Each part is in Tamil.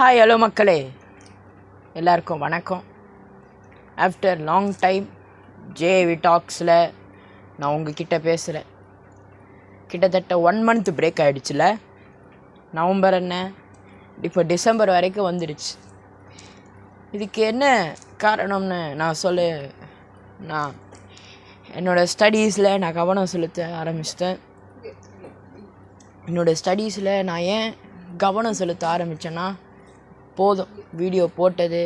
ஹாய் ஹலோ மக்களே, எல்லாருக்கும் வணக்கம். ஆஃப்டர் லாங் டைம் ஜேவி டாக்ஸில் நான் உங்ககிட்ட பேசுகிறேன். கிட்டத்தட்ட 1 month பிரேக் ஆகிடுச்சுல. நவம்பர் என்ன, இப்போ டிசம்பர் வரைக்கும் வந்துடுச்சு. இதுக்கு என்ன காரணம்னு நான் என்னோடய ஸ்டடீஸில் நான் கவனம் செலுத்த ஆரம்பிச்சிட்டேன். என்னோடய ஸ்டடீஸில் நான் ஏன் கவனம் செலுத்த ஆரம்பித்தேன்னா, போதும் வீடியோ போட்டது,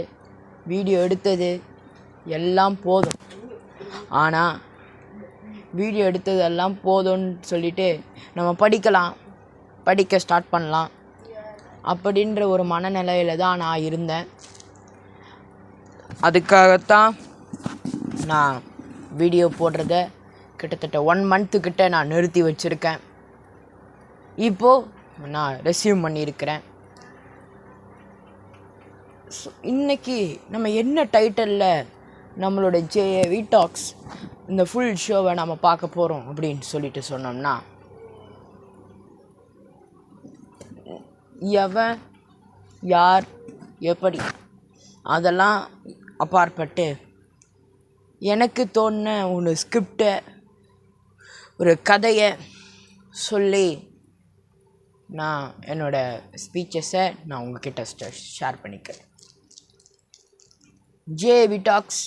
வீடியோ எடுத்தது எல்லாம் போதும். ஆனால் வீடியோ எடுத்தது எல்லாம் போதும்னு சொல்லிவிட்டு நம்ம படிக்க ஸ்டார்ட் பண்ணலாம் அப்படின்ற ஒரு மனநிலையில் தான் நான் இருந்தேன். அதுக்காகத்தான் நான் வீடியோ போடுறத கிட்டத்தட்ட 1 month கிட்ட நான் நிறுத்தி வச்சுருக்கேன். இப்போது நான் ரெஸ்யூம் பண்ணியிருக்கிறேன். ஸோ இன்றைக்கி நம்ம என்ன டைட்டிலில் நம்மளோட ஜேவி டாக்ஸ் இந்த ஃபுல் ஷோவை நம்ம பார்க்க போகிறோம் அப்படின்னு சொல்லிட்டு சொன்னோம்னா, எவன் யார் எப்படி அதெல்லாம் அப்பாற்பட்டு எனக்கு தோணுன ஒரு ஸ்கிரிப்டை, ஒரு கதையை சொல்லி நான் என்னோடய ஸ்பீச்சஸை நான் உங்ககிட்ட ஷேர் பண்ணிக்கிறேன். JV Talks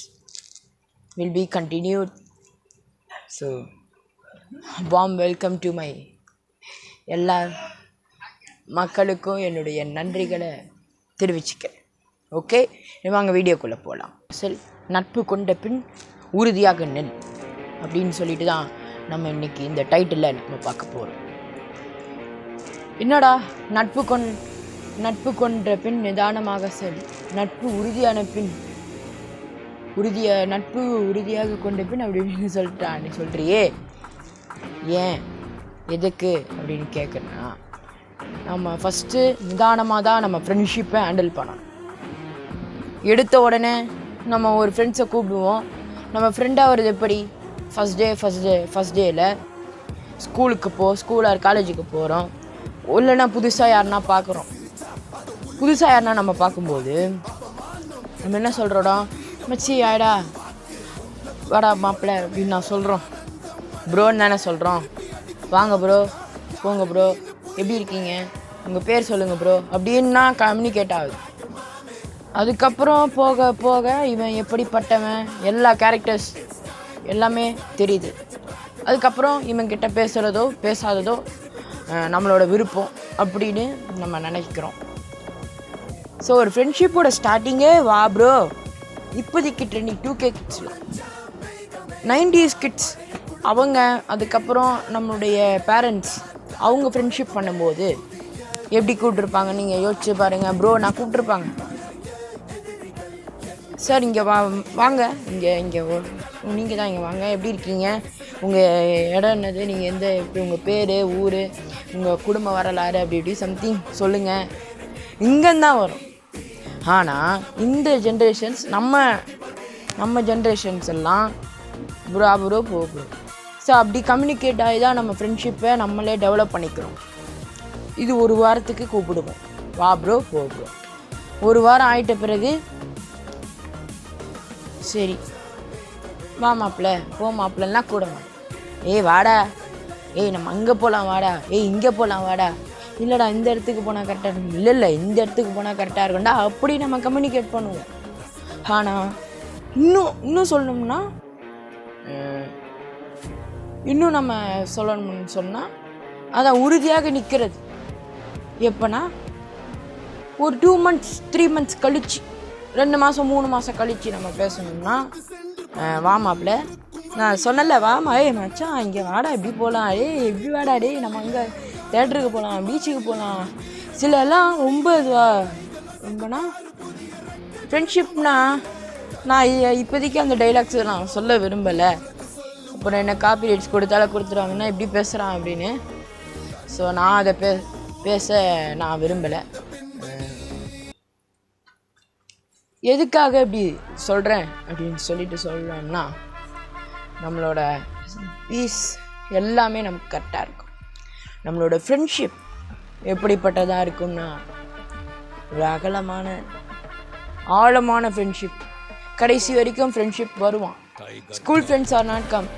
will be continued. So, warm welcome to my எல்லா மக்களுக்கும் என்னுடைய நன்றிகளை தெரிவிச்சுக்கிறேன். ஓகே, வாங்க வீடியோக்குள்ளே போகலாம். நட்பு கொண்ட பின் உறுதியாக நெல் அப்படின்னு சொல்லிட்டு தான் நம்ம இன்றைக்கி இந்த டைட்டிலில் நம்ம பார்க்க போகிறோம். என்னடா நட்பு கொண்ட பின் நிதானமாக செல், நட்பு உறுதியான பின் நட்பு உறுதியாக கொண்ட பின் அப்படின்னு சொல்கிறியே, ஏன் எதுக்கு அப்படின்னு கேட்குறேன்னா, நம்ம ஃபஸ்ட்டு நிதானமாக தான் நம்ம ஃப்ரெண்ட்ஷிப்பை ஹேண்டில் பண்ணணும். எடுத்த உடனே நம்ம ஒரு ஃப்ரெண்ட்ஸை கூப்பிடுவோம். நம்ம ஃப்ரெண்டாக வருது எப்படி, ஃபஸ்ட் டேயில் ஸ்கூல் காலேஜுக்கு போகிறோம், இல்லைன்னா புதுசாக யாருன்னா பார்க்குறோம். புதுசாக யாருன்னா நம்ம பார்க்கும்போது நம்ம என்ன சொல்கிறோம், மச்சி ஆயிடா வாடா மாப்பிள்ளை அப்படின்னு நான் சொல்கிறோம். ப்ரோன்னு தானே சொல்கிறோம். வாங்க ப்ரோ, போங்க ப்ரோ, எப்படி இருக்கீங்க, உங்கள் பேர் சொல்லுங்கள் ப்ரோ அப்படின்னா கம்யூனிகேட் ஆகுது. அதுக்கப்புறம் போக போக இவன் எப்படிப்பட்டவன், எல்லா கேரக்டர்ஸ் எல்லாமே தெரியுது. அதுக்கப்புறம் இவன்கிட்ட பேசுகிறதோ பேசாததோ நம்மளோட விருப்பம் அப்படின்னு நம்ம நினைக்கிறோம். ஸோ ஒரு ஃப்ரெண்ட்ஷிப்போட ஸ்டார்டிங்கே வா ப்ரோ. இப்போதைக்கு ட்ரெண்டிங் 2K கிட்ஸில் 90s கிட்ஸ் அவங்க, அதுக்கப்புறம் நம்மளுடைய பேரண்ட்ஸ் அவங்க ஃப்ரெண்ட்ஷிப் பண்ணும்போது எப்படி கூப்பிட்ருப்பாங்க நீங்கள் யோசிச்சு பாருங்கள். ப்ரோ நான் கூப்பிட்ருப்பாங்க, சார் இங்கே வாங்க, இங்கே நீங்கள் தான் இங்கே வாங்க, எப்படி இருக்கீங்க, உங்கள் இடம் என்னது, நீங்கள் எப்படி உங்கள் பேர், ஊர், உங்கள் குடும்ப வரலாறு அப்படி இப்படி சம்திங் சொல்லுங்கள், இங்கேந்தான் வரும். ஆனால் இந்த ஜென்ரேஷன்ஸ் நம்ம ஜென்ரேஷன்ஸ் எல்லாம் ப்ரோ போ ப்ரோ. ஸோ அப்படி கம்யூனிகேட் ஆகி தான் நம்ம ஃப்ரெண்ட்ஷிப்பை நம்மளே டெவலப் பண்ணிக்கிறோம். இது ஒரு வாரத்துக்கு கூப்பிடுவோம், வா ப்ரோ போ ப்ரோ. ஒரு வாரம் ஆகிட்ட பிறகு சரி வா மாப்பிள்ள போ மாப்பிள்ளன்னா கூட மாட்டேன். வாடா, நம்ம அங்கே போகலாம் வாடா, இங்கே போகலாம் வாடா, இல்லைடா இந்த இடத்துக்கு போனால் கரெக்டாக இருக்கும், இல்லை இந்த இடத்துக்கு போனால் கரெக்டாக இருக்கும்டா, அப்படி நம்ம கம்யூனிகேட் பண்ணுவோம். ஆனால் இன்னும் சொல்லணும்னா, இன்னும் நம்ம சொல்லணும்னு சொன்னால் அதான் உறுதியாக நிற்கிறது. எப்போனா ஒரு 2 months 3 months கழிச்சு, 2 மாதம் 3 மாதம் கழிச்சு நம்ம பேசணும்னா, வா மாப்பிள்ள நான் சொன்னல வாமா, மச்சான் இங்கே வாடா, எப்படி போகலாம், எப்படி வாடா, நம்ம அங்கே தேட்டருக்கு போகலாம், பீச்சுக்கு போகலாம். சில எல்லாம் ரொம்ப ரொம்பனா ஃப்ரெண்ட்ஷிப்னா, நான் இப்போதைக்கு அந்த டைலாக்ஸ் நான் சொல்ல விரும்பலை. அப்புறம் என்ன காப்பி ரைட்ஸ் கொடுத்துருவாங்கன்னா எப்படி பேசுகிறான் அப்படின்னு. ஸோ நான் அதை பேச நான் விரும்பலை. எதுக்காக இப்படி சொல்கிறேன் அப்படின்னு சொல்கிறேன்னா, நம்மளோட பீஸ் எல்லாமே நமக்கு கரெக்டாக இருக்கும். நம்மளோட ஃப்ரெண்ட்ஷிப் எப்படிப்பட்டதாக இருக்கும்னா, ஒரு அகலமான ஆழமான ஃப்ரெண்ட்ஷிப். கடைசி வரைக்கும் ஃப்ரெண்ட்ஷிப் வருவான். School friends are not come.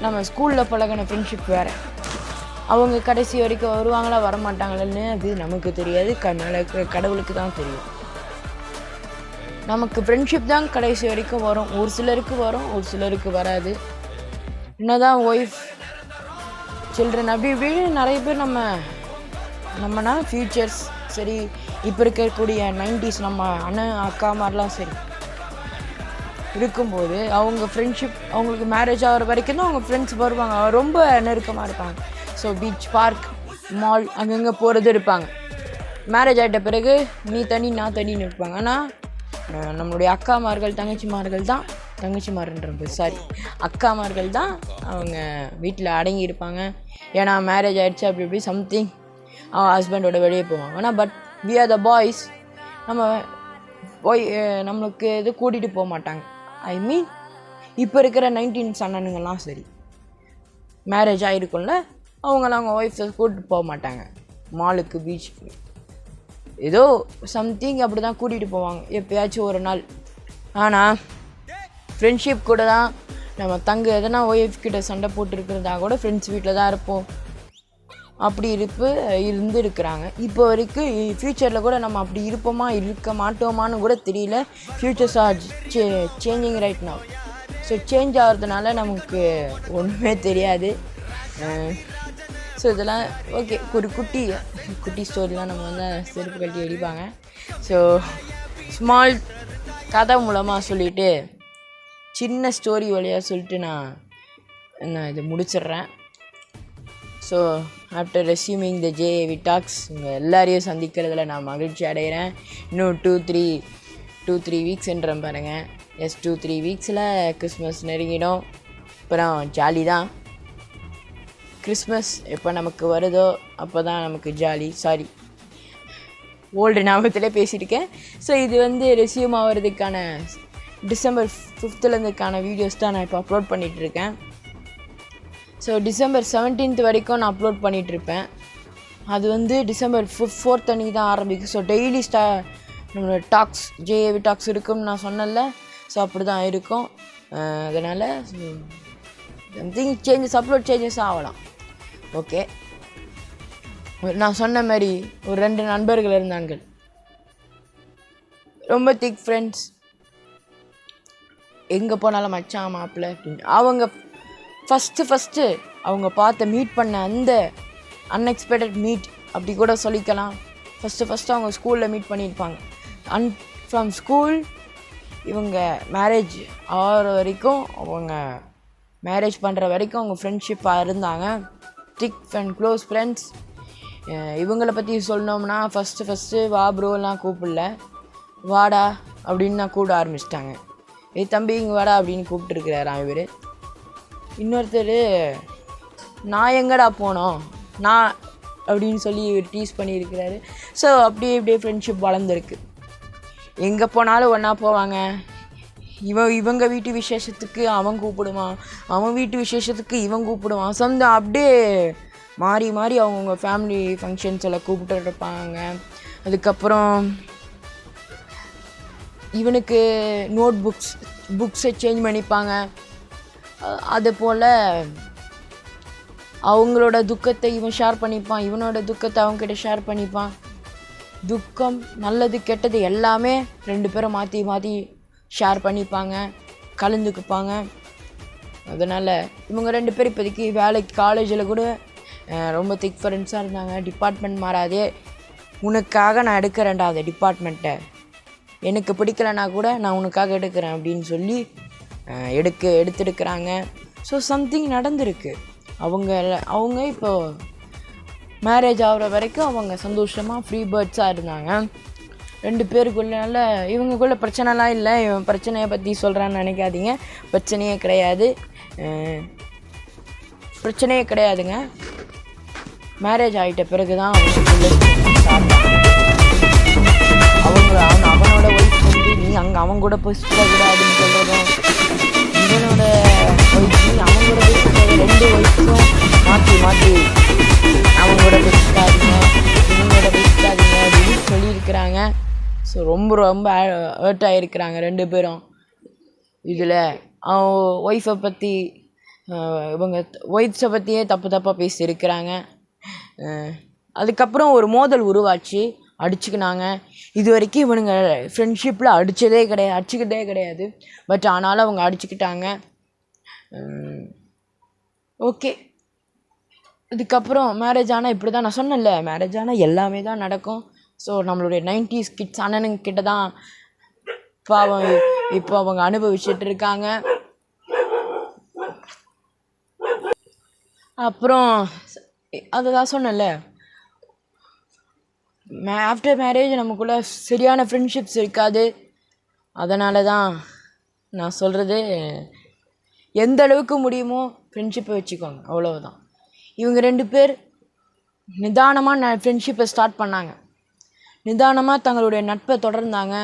நம்ம ஸ்கூலில் பழகின ஃப்ரெண்ட்ஷிப் வேறு. அவங்க கடைசி வரைக்கும் வருவாங்களா வரமாட்டாங்களன்னு அது நமக்கு தெரியாது. மேலே இருக்கிற கடவுளுக்கு தான் தெரியும். நமக்கு ஃப்ரெண்ட்ஷிப் தான் கடைசி வரைக்கும் வரும். ஒரு சிலருக்கு வரும், ஒரு சிலருக்கு வராது. என்னதான் ஒய்ஃப் சில்ட்ரன் அப்படி இப்படின்னு நிறைய பேர் நம்மனா ஃப்யூச்சர்ஸ் சரி, இப்போ இருக்கக்கூடிய 90s நம்ம அண்ணன் அக்கா மாதிரிலாம் சரி இருக்கும்போது அவங்க ஃப்ரெண்ட்ஷிப் அவங்களுக்கு மேரேஜ் ஆகிற வரைக்கும் தான் அவங்க ஃப்ரெண்ட்ஸ் வருவாங்க. ரொம்ப நெருக்கமாக இருப்பாங்க. ஸோ பீச், பார்க், மால் அங்கங்கே போகிறது இருப்பாங்க. மேரேஜ் ஆகிட்ட பிறகு நீ தனி நான் தனின்னு இருப்பாங்க. ஆனால் நம்மளுடைய அக்காமார்கள் அக்காமார்கள் தான் அவங்க வீட்டில் அடங்கி இருப்பாங்க. ஏன்னா மேரேஜ் ஆகிடுச்சு அப்படி இப்படி சம்திங் அவன் ஹஸ்பண்டோட வெளியே போவாங்க. ஆனால் but we are the boys. நம்ம நம்மளுக்கு இது கூட்டிகிட்டு போக மாட்டாங்க. ஐ மீன் இப்போ இருக்கிற 19s அண்ணனுங்கெல்லாம் சரி மேரேஜ் ஆகிருக்கும்ல, அவங்களாம் அவங்க ஒய்ஃப்ஸை கூட்டிகிட்டு போக மாட்டாங்க மாலுக்கு, பீச்சுக்கு. ஏதோ சம்திங் அப்படி தான் கூட்டிகிட்டு போவாங்க எப்போயாச்சும் ஒரு நாள். ஆனால் ஃப்ரெண்ட்ஷிப் கூட தான் நம்ம எதனா ஒய்ஃப் கிட்ட சண்டை போட்டுருக்கிறதா கூட ஃப்ரெண்ட்ஸ் வீட்டில் தான் இருப்போம். அப்படி இருக்கிறாங்க இப்போ வரைக்கும். ஃப்யூச்சரில் கூட நம்ம அப்படி இருப்போமா இருக்க மாட்டோமான்னு கூட தெரியல. Futures R changing right now. So change ஆகிறதுனால நமக்கு ஒன்றுமே தெரியாது. ஸோ இதெல்லாம் ஓகே. ஒரு குட்டி ஸ்டோரிலாம் நம்ம வந்து செருப்பு கட்டி அடிப்பாங்க. ஸோ ஸ்மால் கதை மூலமாக சொல்லிவிட்டு சின்ன ஸ்டோரி வழியாக சொல்லிட்டு நான் இதை முடிச்சிடுறேன். ஸோ ஆஃப்டர் ரெஸ்யூமிங் த JAV டாக்ஸ் உங்கள் எல்லாரையும் சந்திக்கிறதுல நான் மகிழ்ச்சி அடைகிறேன். இன்னும் 2-3 வீக்ஸ்ன்றேன் பாருங்கள். 2-3 வீக்ஸில் கிறிஸ்மஸ் நெருங்கிடும். அப்புறம் ஜாலி தான். கிறிஸ்மஸ் எப்போ நமக்கு வருதோ அப்போ தான் நமக்கு ஜாலி. சாரி, ஓல்டு ஞாபகத்திலே பேசியிருக்கேன். ஸோ இது வந்து ரெஸ்யூம் ஆகிறதுக்கான December 5th வீடியோஸ் தான் நான் இப்போ அப்லோட் பண்ணிகிட்ருக்கேன். ஸோ December 17th வரைக்கும் நான் அப்லோட் பண்ணிகிட்ருப்பேன். அது வந்து December 4th அன்றைக்கி தான் ஆரம்பிக்கும். ஸோ டெய்லி நம்மளோட டாக்ஸ் JAV டாக்ஸ் இருக்குன்னு நான் சொன்னேன்ல. ஸோ அப்படி தான் இருக்கும். அதனால் சம்திங் அப்லோட் சேஞ்சஸ் ஆகலாம். ஓகே, நான் சொன்ன மாதிரி ஒரு 2 நண்பர்கள் இருந்தாங்க, ரொம்ப திக் ஃப்ரெண்ட்ஸ். எங்கே போனாலும் மச்சான் மாப்பிள்ளை அப்படின்னு. அவங்க ஃபஸ்ட்டு அவங்க மீட் பண்ண அந்த அன்எக்ஸ்பெக்டட் மீட் அப்படி கூட சொல்லிக்கலாம். ஃபஸ்ட்டு அவங்க ஸ்கூலில் மீட் பண்ணியிருப்பாங்க. ஃப்ரம் ஸ்கூல் இவங்க மேரேஜ் ஆகிற வரைக்கும், அவங்க மேரேஜ் பண்ணுற வரைக்கும் அவங்க ஃப்ரெண்ட்ஷிப்பாக இருந்தாங்க. திக் அண்ட் க்ளோஸ் ஃப்ரெண்ட்ஸ். இவங்களை பற்றி சொல்லணும்னா ஃபஸ்ட்டு வா ப்ரோலாம் கூப்பிடல, வாடா அப்படின்னு நான் கூப்பிட ஆரம்பிச்சிட்டாங்க. தம்பி இங்கே வாடா அப்படின்னு கூப்பிட்டுருக்கிறாராம் இவர். இன்னொருத்தர் நான் எங்கடா போனோம் நான் அப்படின்னு சொல்லி இவர் டீஸ் பண்ணியிருக்கிறாரு. ஸோ அப்படியே ஃப்ரெண்ட்ஷிப் வளர்ந்துருக்கு. எங்கே போனாலும் ஒன்றா போவாங்க. இவங்க வீட்டு விசேஷத்துக்கு அவன் கூப்பிடுவான், அவன் வீட்டு விசேஷத்துக்கு இவன் கூப்பிடுவான். அப்படியே மாறி அவங்கவுங்க ஃபேமிலி ஃபங்க்ஷன்ஸ் எல்லாம் கூப்பிட்டு இருப்பாங்க. அதுக்கப்புறம் இவனுக்கு புக்ஸை சேஞ்ச் பண்ணிப்பாங்க. அது போல் அவங்களோட துக்கத்தை இவன் ஷேர் பண்ணிப்பான், இவனோட துக்கத்தை அவங்ககிட்ட ஷேர் பண்ணிப்பான். துக்கம் நல்லது கெட்டது எல்லாமே 2 பேரும் மாற்றி ஷேர் பண்ணிப்பாங்க, கலந்துக்குப்பாங்க. அதனால் இவங்க 2 பேர் இப்போதைக்கு வேலைக்கு காலேஜில் கூட ரொம்ப திக் ஃப்ரெண்ட்ஸாக இருந்தாங்க. டிபார்ட்மெண்ட் மாறாதே, உனக்காக நான் எடுக்கிறேன்டா அந்த டிபார்ட்மெண்ட்டை, எனக்கு பிடிக்கலைன்னா கூட நான் உனக்காக எடுக்கிறேன் அப்படின்னு சொல்லி எடுத்துருக்குறாங்க. ஸோ சம்திங் நடந்திருக்கு. அவங்க இப்போது மேரேஜ் ஆகிற வரைக்கும் அவங்க சந்தோஷமாக ஃப்ரீ பேர்ட்ஸாக இருந்தாங்க. 2 பேருக்குள்ள இவங்களுக்குள்ள பிரச்சனைலாம் இல்லை. இவன் பிரச்சனையை பற்றி சொல்கிறான்னு நினைக்காதீங்க, பிரச்சனையே கிடையாதுங்க. மேரேஜ் ஆகிட்ட பிறகு தான் அவனோட ஒய்ஃப் வந்து நீ அங்கே அவன் கூட போய் சுற்றக்கூடாதுன்னு சொல்கிறதும், இவனோட ஒய்ஃப் நீ அவன் கூட போய் சுற்றது, 2 ஒய்ஃபும் மாற்றி அவங்களோட போய் சுற்றாதீங்க, இவங்களோட போய் சுற்றாதீங்க அப்படின்னு சொல்லி ரொம்ப ரொம்ப ஹர்ட் ஆகிருக்கிறாங்க 2 பேரும். இதில் ஒய்ஃபை பற்றி இவங்க ஒய்ஃப்ஸை பற்றியே தப்பாக பேசியிருக்கிறாங்க. அதுக்கப்புறம் ஒரு மோதல் உருவாச்சு, அடிச்சுக்கினாங்க. இது வரைக்கும் இவனுங்க ஃப்ரெண்ட்ஷிப்பில் அடிச்சுக்கிட்டே கிடையாது. பட் ஆனாலும் அவங்க அடிச்சுக்கிட்டாங்க. ஓகே, இதுக்கப்புறம் மேரேஜ் ஆனால் இப்படி தான். நான் சொன்னேன்ல, மேரேஜ் ஆனால் எல்லாமே தான் நடக்கும். ஸோ நம்மளுடைய 90s கிட்ஸ் அண்ணனுங்கிட்ட தான் பாவம் இப்போ அவங்க அனுபவிச்சுட்டு இருக்காங்க. அப்புறம் அதை தான் சொன்னேன்ல, ஆஃப்டர் மேரேஜ் நமக்குள்ளே சரியான ஃப்ரெண்ட்ஷிப்ஸ் இருக்காது. அதனால தான் நான் சொல்கிறது, எந்த அளவுக்கு முடியுமோ ஃப்ரெண்ட்ஷிப்பை வச்சுக்கோங்க, அவ்வளவுதான். இவங்க 2 பேர் நிதானமாக ஃப்ரெண்ட்ஷிப்பை ஸ்டார்ட் பண்ணாங்க. நிதானமாக தங்களுடைய நட்பை தொடர்ந்தாங்க,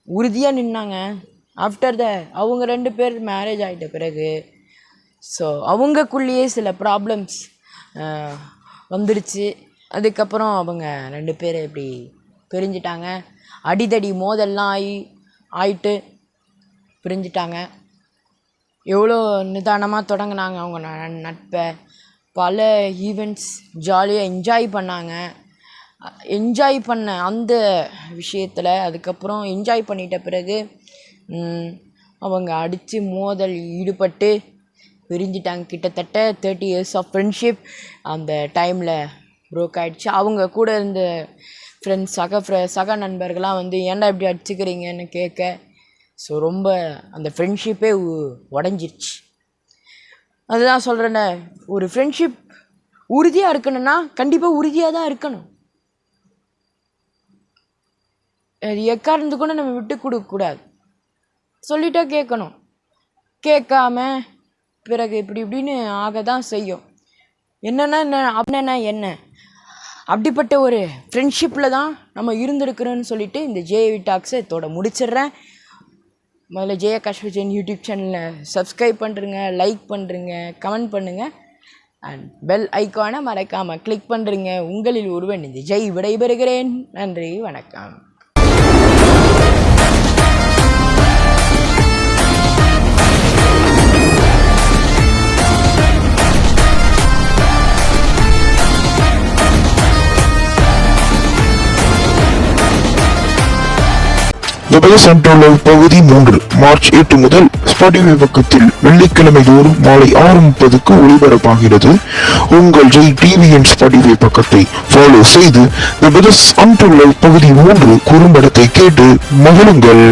உறுதியாக நின்னாங்க. ஆஃப்டர் அவங்க 2 பேர் மேரேஜ் ஆகிட்ட பிறகு ஸோ அவங்கக்குள்ளேயே சில ப்ராப்ளம்ஸ் வந்துடுச்சு. அதுக்கப்புறம் அவங்க 2 பேர் இப்படி பிரிஞ்சிட்டாங்க. அடிதடி மோதல்லாம் ஆயிட்டு பிரிஞ்சிட்டாங்க. எவ்வளோ நிதானமாக தொடங்கினாங்க அவங்க நட்பை. பல ஈவெண்ட்ஸ் ஜாலியாக என்ஜாய் பண்ணாங்க. என்ஜாய் பண்ண அந்த விஷயத்தில் அதுக்கப்புறம் என்ஜாய் பண்ணிட்ட பிறகு அவங்க அடித்து மோதல் ஈடுபட்டு பிரிஞ்சிட்டாங்க. கிட்டத்தட்ட 30 years ஆஃப் ஃப்ரெண்ட்ஷிப் அந்த டைமில் ப்ரோக் ஆகிடுச்சு. அவங்க கூட இருந்த ஃப்ரெண்ட்ஸ் சக நண்பர்கள்லாம் வந்து ஏன்டா இப்படி அடிச்சுக்கிறீங்கன்னு கேட்க, ஸோ ரொம்ப அந்த ஃப்ரெண்ட்ஷிப்பே உடஞ்சிருச்சு. அதுதான் சொல்கிறேன்ன, ஒரு ஃப்ரெண்ட்ஷிப் உறுதியாக இருக்கணும்னா கண்டிப்பாக உறுதியாக தான் இருக்கணும். எக்காரணத்து கூட நம்ம விட்டு கொடுக்கக்கூடாது. சொல்லிட்டா கேட்கணும். கேட்காம பிறகு இப்படின்னு ஆக தான் செய்யும். என்னென்னா என்ன அப்படிப்பட்ட ஒரு ஃப்ரெண்ட்ஷிப்பில் தான் நம்ம இருந்திருக்கிறோன்னு சொல்லிட்டு இந்த ஜேவி டாக்ஸை இதோட முடிச்சிடுறேன். முதல்ல ஜெயகாஷ் விஜயன் யூடியூப் சேனலை சப்ஸ்கிரைப் பண்ணுறங்க, லைக் பண்ணுறங்க, கமெண்ட் பண்ணுங்கள், அண்ட் பெல் ஐக்கானை மறக்காமல் கிளிக் பண்ணுறீங்க. உங்களில் ஒருவன் இந்த ஜெய் விடைபெறுகிறேன். நன்றி, வணக்கம். The Best Untold Love பகுதி 3 மார்ச் 8 முதல் ஸ்பாட்டிஃபை பக்கத்தில் வெள்ளிக்கிழமை தோறும் மாலை 6:30க்கு ஒளிபரப்பாகிறது. உங்கள் ஜெய் டிவி அண்ட் ஸ்பாட்டிஃபை பக்கத்தை ஃபாலோ செய்து The Best Untold Love பகுதி 3 குறும்படத்தை கேட்டு மகிழுங்கள்.